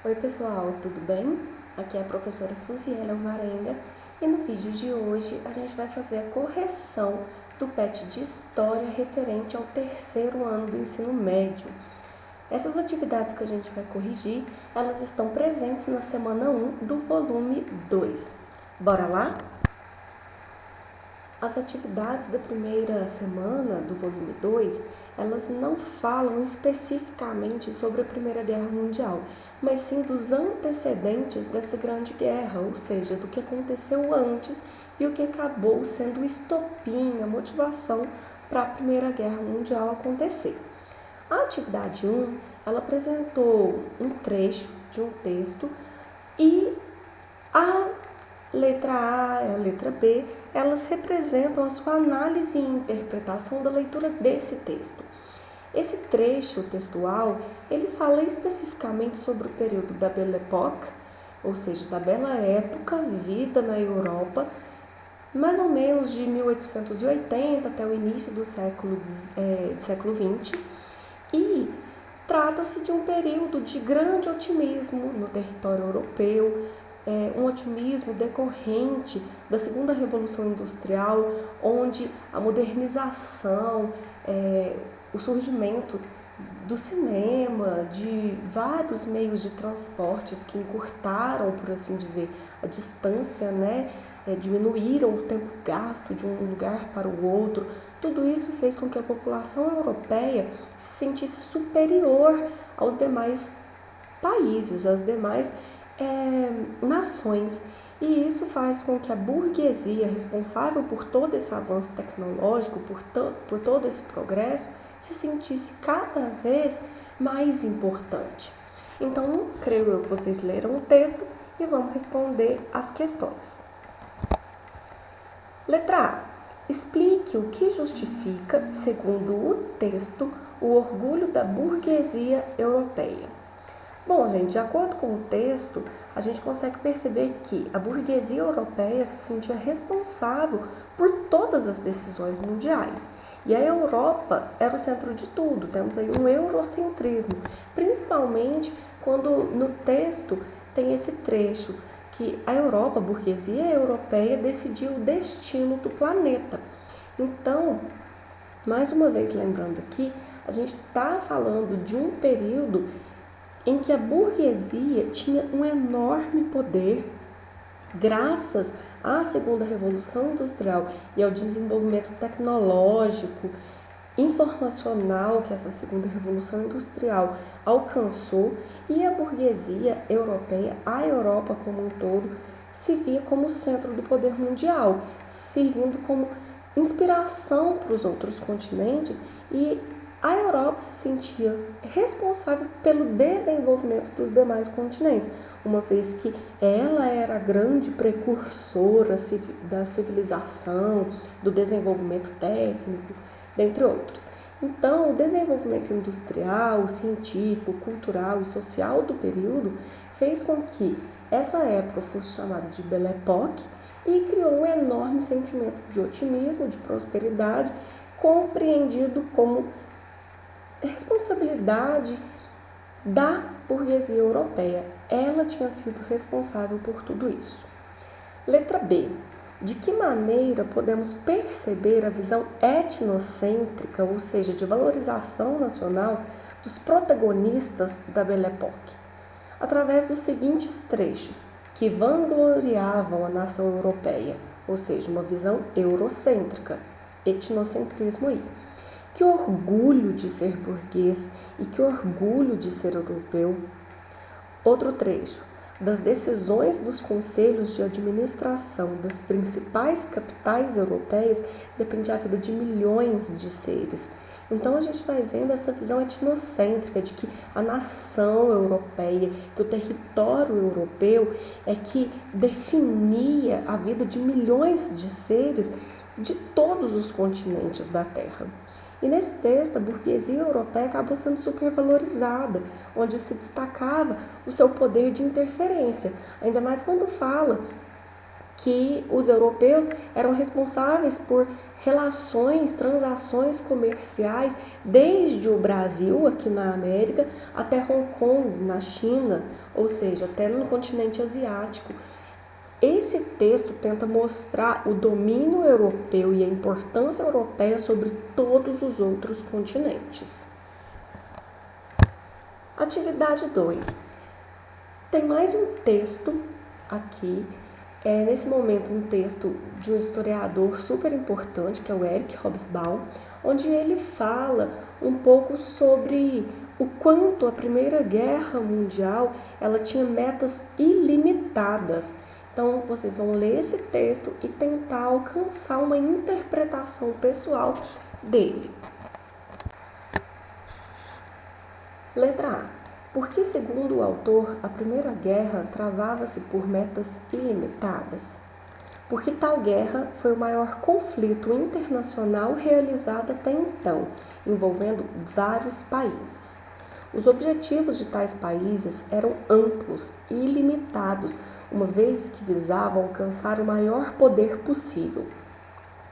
Oi pessoal, tudo bem? Aqui é a professora Suziela Alvarenga e no vídeo de hoje a gente vai fazer a correção do PET de História referente ao terceiro ano do ensino médio. Essas atividades que a gente vai corrigir, elas estão presentes na semana 1 do volume 2. Bora lá? As atividades da primeira semana do volume 2, elas não falam especificamente sobre a Primeira Guerra Mundial, mas sim dos antecedentes dessa grande guerra, ou seja, do que aconteceu antes e o que acabou sendo o estopim, a motivação para a Primeira Guerra Mundial acontecer. A atividade 1, ela apresentou um trecho de um texto e a letra A e a letra B, elas representam a sua análise e interpretação da leitura desse texto. Esse trecho textual, ele fala especificamente sobre o período da Belle Époque, ou seja, da bela época vivida na Europa, mais ou menos de 1880 até o início do século XX, e trata-se de um período de grande otimismo no território europeu, um otimismo decorrente da segunda revolução industrial, onde a modernização, o surgimento do cinema, de vários meios de transportes que encurtaram, por assim dizer, a distância, diminuíram o tempo gasto de um lugar para o outro. Tudo isso fez com que a população europeia se sentisse superior aos demais países, às demais nações. E isso faz com que a burguesia, responsável por todo esse avanço tecnológico, por todo esse progresso, se sentisse cada vez mais importante. Então, creio eu que vocês leram o texto e vamos responder as questões. Letra A. Explique o que justifica, segundo o texto, o orgulho da burguesia europeia. Bom, gente, de acordo com o texto, a gente consegue perceber que a burguesia europeia se sentia responsável por todas as decisões mundiais. E a Europa era o centro de tudo, temos aí um eurocentrismo, principalmente quando no texto tem esse trecho que a Europa, a burguesia europeia, decidiu o destino do planeta. Então, mais uma vez lembrando aqui, a gente está falando de um período em que a burguesia tinha um enorme poder, graças à segunda revolução industrial e ao desenvolvimento tecnológico, informacional que essa segunda revolução industrial alcançou, e a burguesia europeia, a Europa como um todo, se via como o centro do poder mundial, servindo como inspiração para os outros continentes, e a Europa se sentia responsável pelo desenvolvimento dos demais continentes, uma vez que ela era a grande precursora da civilização, do desenvolvimento técnico, dentre outros. Então, o desenvolvimento industrial, científico, cultural e social do período fez com que essa época fosse chamada de Belle Époque e criou um enorme sentimento de otimismo, de prosperidade, compreendido como responsabilidade da burguesia europeia. Ela tinha sido responsável por tudo isso. Letra B. De que maneira podemos perceber a visão etnocêntrica, ou seja, de valorização nacional, dos protagonistas da Belle Époque? Através dos seguintes trechos, que vangloriavam a nação europeia, ou seja, uma visão eurocêntrica, etnocentrismo aí. Que orgulho de ser burguês e que orgulho de ser europeu. Outro trecho. Das decisões dos conselhos de administração das principais capitais europeias depende a vida de milhões de seres. Então a gente vai vendo essa visão etnocêntrica de que a nação europeia, que o território europeu é que definia a vida de milhões de seres de todos os continentes da Terra. E nesse texto, a burguesia europeia acabou sendo supervalorizada, onde se destacava o seu poder de interferência, ainda mais quando fala que os europeus eram responsáveis por relações, transações comerciais desde o Brasil, aqui na América, até Hong Kong, na China, ou seja, até no continente asiático. Esse texto tenta mostrar o domínio europeu e a importância europeia sobre todos os outros continentes. Atividade 2. Tem mais um texto aqui, nesse momento um texto de um historiador super importante, que é o Eric Hobsbawm, onde ele fala um pouco sobre o quanto a Primeira Guerra Mundial ela tinha metas ilimitadas. Então, vocês vão ler esse texto e tentar alcançar uma interpretação pessoal dele. Letra A. Porque, segundo o autor, a Primeira Guerra travava-se por metas ilimitadas? Porque tal guerra foi o maior conflito internacional realizado até então, envolvendo vários países. Os objetivos de tais países eram amplos e ilimitados, uma vez que visavam alcançar o maior poder possível.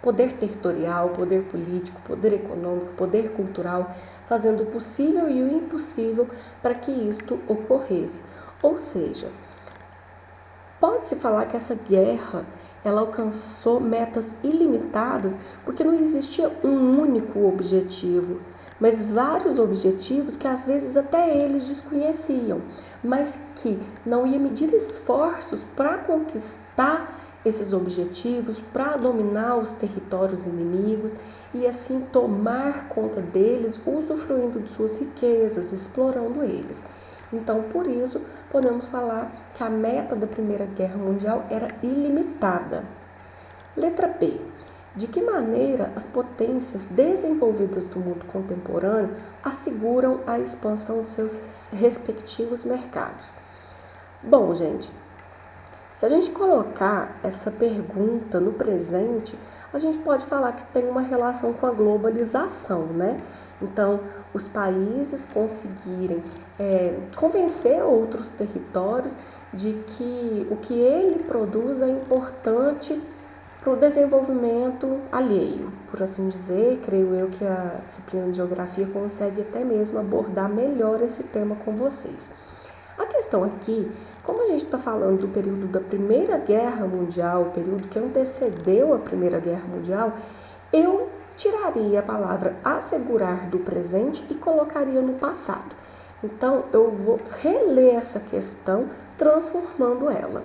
Poder territorial, poder político, poder econômico, poder cultural, fazendo o possível e o impossível para que isto ocorresse. Ou seja, pode-se falar que essa guerra ela alcançou metas ilimitadas porque não existia um único objetivo, mas vários objetivos que às vezes até eles desconheciam, mas que não ia medir esforços para conquistar esses objetivos, para dominar os territórios inimigos e assim tomar conta deles, usufruindo de suas riquezas, explorando eles. Então, por isso, podemos falar que a meta da Primeira Guerra Mundial era ilimitada. Letra B. De que maneira as potências desenvolvidas do mundo contemporâneo asseguram a expansão de seus respectivos mercados? Bom, gente, se a gente colocar essa pergunta no presente, a gente pode falar que tem uma relação com a globalização, né? Então, os países conseguirem convencer outros territórios de que o que ele produz é importante para o desenvolvimento alheio, por assim dizer. Creio eu que a disciplina de geografia consegue até mesmo abordar melhor esse tema com vocês. A questão aqui, como a gente está falando do período da Primeira Guerra Mundial, o período que antecedeu a Primeira Guerra Mundial, eu tiraria a palavra assegurar do presente e colocaria no passado. Então, eu vou reler essa questão, transformando ela.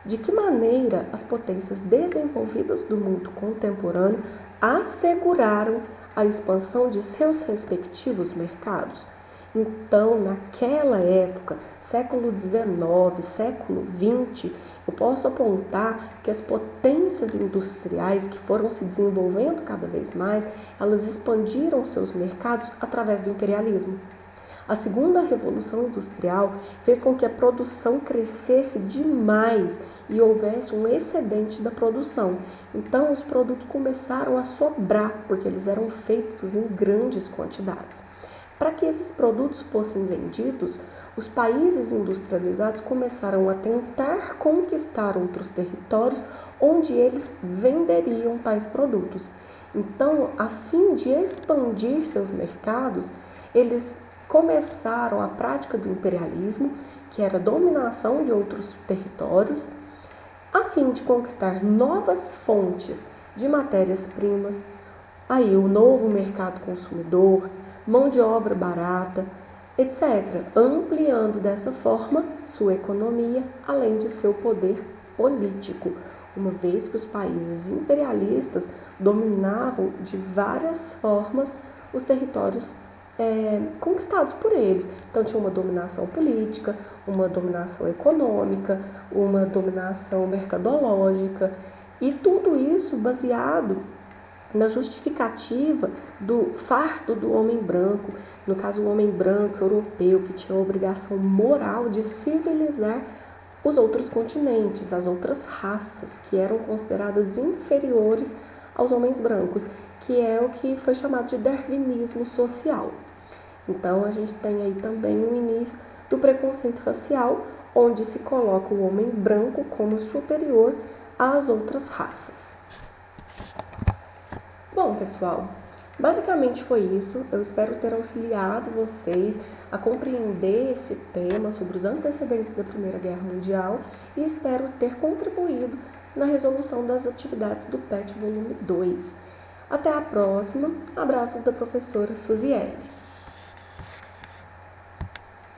De que maneira as potências desenvolvidas do mundo contemporâneo asseguraram a expansão de seus respectivos mercados? Então, naquela época, século XIX, século XX, eu posso apontar que as potências industriais que foram se desenvolvendo cada vez mais, elas expandiram seus mercados através do imperialismo. A segunda revolução industrial fez com que a produção crescesse demais e houvesse um excedente da produção. Então, os produtos começaram a sobrar, porque eles eram feitos em grandes quantidades. Para que esses produtos fossem vendidos, os países industrializados começaram a tentar conquistar outros territórios onde eles venderiam tais produtos. Então, a fim de expandir seus mercados, eles começaram a prática do imperialismo, que era a dominação de outros territórios, a fim de conquistar novas fontes de matérias-primas, aí o novo mercado consumidor, mão de obra barata, etc., ampliando dessa forma sua economia, além de seu poder político, uma vez que os países imperialistas dominavam de várias formas os territórios conquistados por eles. Então tinha uma dominação política, uma dominação econômica, uma dominação mercadológica, e tudo isso baseado na justificativa do fardo do homem branco, no caso o homem branco europeu, que tinha a obrigação moral de civilizar os outros continentes, as outras raças que eram consideradas inferiores aos homens brancos, que é o que foi chamado de darwinismo social. Então a gente tem aí também o início do preconceito racial, onde se coloca o homem branco como superior às outras raças. Bom, pessoal, basicamente foi isso. Eu espero ter auxiliado vocês a compreender esse tema sobre os antecedentes da Primeira Guerra Mundial e espero ter contribuído na resolução das atividades do PET Volume 2. Até a próxima. Abraços da professora Suziele.